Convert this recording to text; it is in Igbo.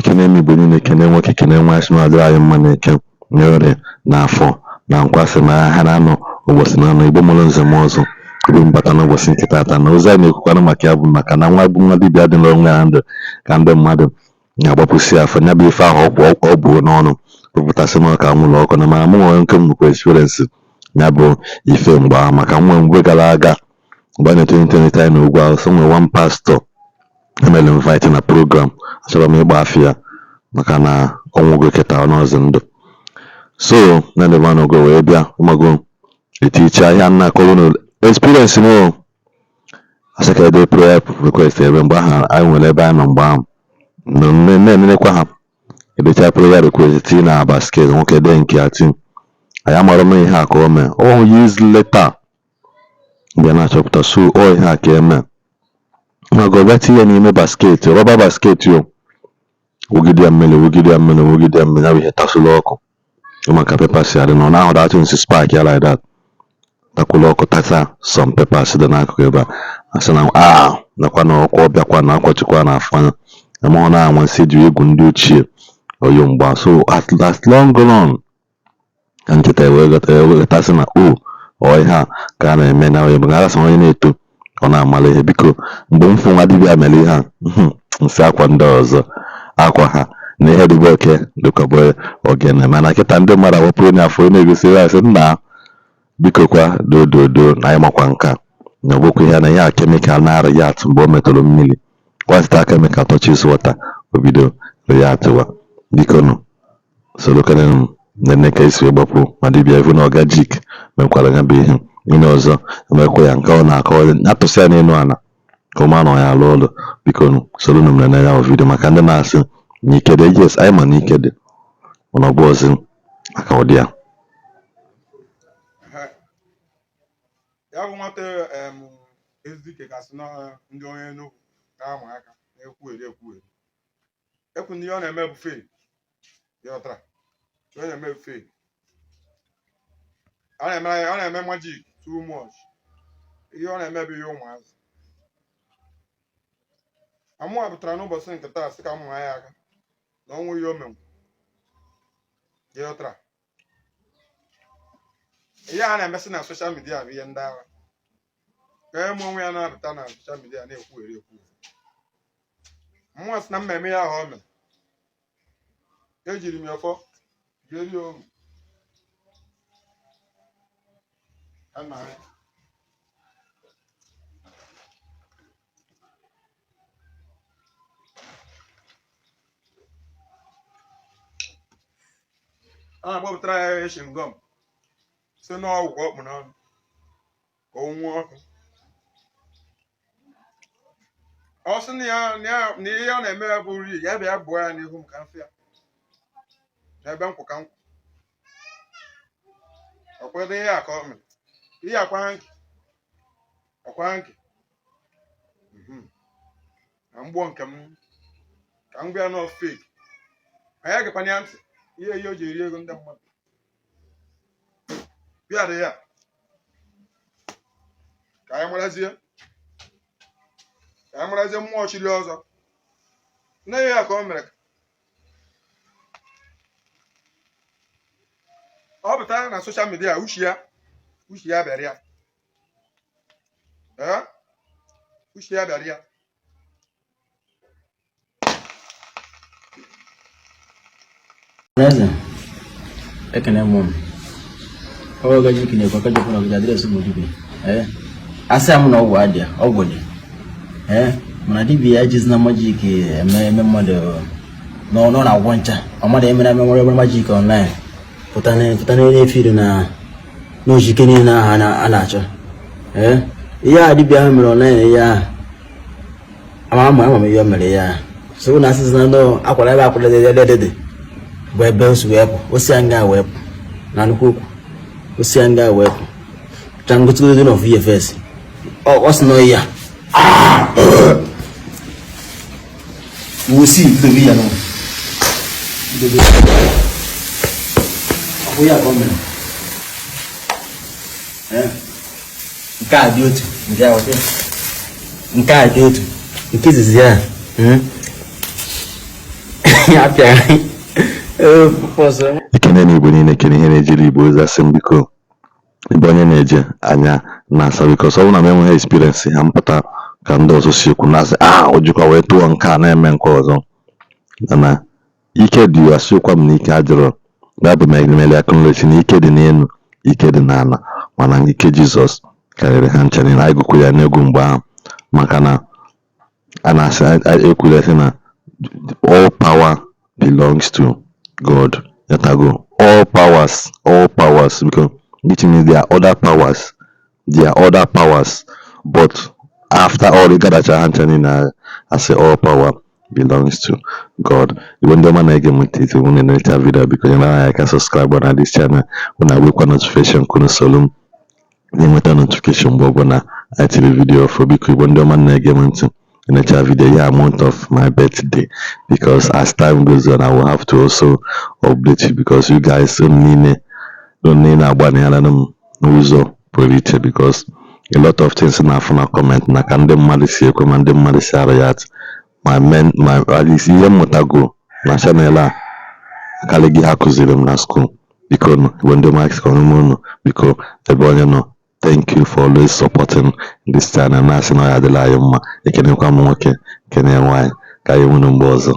kene mi buni ne kene nwoke kene nwa asị na adịrị anyị mma na eke nyere n'afọ na nkwasị na ha na-anọ ụbọchị na anọ Igbo mụrụ nze m ọzọ ebe mbata n'ụbọchị nke taata na ozi anyị na-ekwukwana maka ya bụ maka na nwa bụ nwa dibịa dị n'onwe ya ndụ ka ndị mmadụ na-agbapụsị afọ nya bụ ife ahụ ọ bụ n'ọnụ pụpụtasị m ka nwụlọ ọkụ na mana m nwere nke nnukwu experience ya bụ ife mgba maka nwa mgbe gara aga mgbe a na-2020 anyị na ugwu awụsa nwere one pastor emere invite na program achọrọ m ịgba afịa maka na ọnwụgo keta n'ọzọ ndụ so na ndị mmadụ go wee bịa ụmago eticha ahịa nna akọrọ na experience m asakede prayer request ebe mgbe ahụ anyị nwere ebe anyị nọ mgbe ahụ na-enenekwa ha edecha prayer request tii na basket nwoke dee nke ya tii anyị amara m ihe a ka o mee years later mgbe na-achọpụta so ihe a ka eme mago bịa tinye n'ime basket rọba basket yo wugide ya mmiri ya bụ ihe tasụlụ ọkụ maka pepas ya dị nọ na ahụ datụ nsi spark ya like that takwụlụ ọkụ tata some peppers dị n'akụkụ ebe a asị na nakwa na ọkụ ọbịakwa na akwọchikwa na afọ anya amahụ na anwansi ji egwu ndị ochie oyo mgba so at long run ka nkịta weghọtasị na ihe a ka a na-eme na onye bụ gasị onye na-eto ọ na-amala ihe biko mgbe m fụ nwa dibịa mere ihe a nsị akwa ndị ọzọ akwa ha na ihe dịbe oke dịkọbụ ogene mana kịta ndị mmadụ awapụrụ onye afọ na-egosiri asị nna biko kwa dododo na anyị makwa nka na ọgbokwa ihe na ihe a kemikal na-arụ ya atụ mgbe o metụrụ mmiri kwasịta kemikal touches water obido ya atụwa biko nụ solokenụ nne ka esi gbapụ ma dibịa ivu na Oga Jik mekwara ya bụ ihe onye ọzọ emekwa ya nke ọ na-akọ atụsị ya n'elu ala ka ụma nọ ya alụ ụlọ biko nụ soro nụ m nene ya vidio maka ndị na-asị na ike dị yes anyị ma na ike dị mana ọ bụ ozi maka ụdị ya ya bụ nwata ezike kasị na ndị onye Enugu ga-ama aka na-ekwugheri ekwu ndị ọ na-eme bụ fake yọtara ọ na-eme bụ fake ọ na-eme magic too much ihe ọ na-eme bụ ihe ụmụazị amụwa pụtara n'ụbọchị nke taa sị ka m nwa ya aka na ọnwụ ihe o menwu yọtara ihe a na-emesị na soshal midia bụ ihe ndị agha ka eme onwe ya na-apụta na soshal midia na-ekwugheri mụnwa sị na mmemme ya ahụ o mere ejiri m ọfọ jeri ohu a na-agbapụtara ya eshingom si n'ọgwụ ka ọ kpụ n'ọnụ ka o nwụọ ọkụ ọ sị na ihe ọ na-eme ya bụ nri ya bịa bụọ ya n'ihu m ka mfe ya n'ebe nkwụ ka nkwụ ọkwedo ihe a ka ọ mere ihe akwa nkị na mgbọ nke m ka m bịa nọ fake anyị agakwana ya ntị ihe o ji eri ego ndị mmadụ bịa dị ya ka anyị marazie mmụọ chiri ọzọ nne ya ka o mere ọ pụtara na soshal midia ushi ya bịara ya ushi ya bịara ya Neza ekene mom Oga Jik na-ekwe ka jepụrụ ọgụja adreesị bụ dibịa asị amụ na ọgwụ adịa ọgwụ dị mana dibịa ejizi na majik eme mmadụ n'ọnụ na-agwọ ncha ọmadụ emere nwere ebe majik online pụta na-efiri na n'ojike niile ahụ a na-achọ ihe a dibịa ahụ mere online ya ama ihe o mere ya so na asịzi na ndụ akwara ebe akwara dedede bụ ebe o si wepụ osi anga wepụ na nnukwu okwu osi anga wepụ cha ngotugodo na ofu efes ọ sị na ya wosi dobi ya no dobi ọ ya gọọmenti nke a dị otu nke a ọtị nke a dị otu nke izizi ya ekene na Igbo niile ekene ihe na-ejiri Igbo ozi asị m biko ebe onye na-eje anya na-asa bikos ọ bụrụ na m enweghị experience ha mpụta ka ndị ọzọ si ekwu na-asị o jikwa wee tụọ nke a na-eme nke ọzọ mana ike dị asịkwa m na ike adịrọ Baịbụl megidemere akụnlechi na ike dị n'elu ike dị n'ala mana ike Jizọs karịrị ha ncha niile. Anyị gụkwụ ya n'egwu mgbe ahụ maka na a na-asị ekwuru sị na all power belongs to God. Yatago all powers because which means there are other powers but after all the gathered hand I say all power belongs to God. Even the man I get with it when in the video because you know I can subscribe on this channel when I wake notification kuna solum the notification bob when I tell video for because when the man I get with in the video a month of my birthday because as time goes on I will have to also update you because you guys don't need uzo Bûried because a lot of things in our comment na can dem mmadụ si ekwe ma ndị mmadụ si ara ya my at least ihe mmụta go na channel a kalịghị ha kụziri m na school biko no when the mics come biko ebe onye no thank you for always supporting this channel na asị na ya adịla anyị mma ekenekwa m nwoke kene nwanyị ka anyị nwere mgbe ọzọ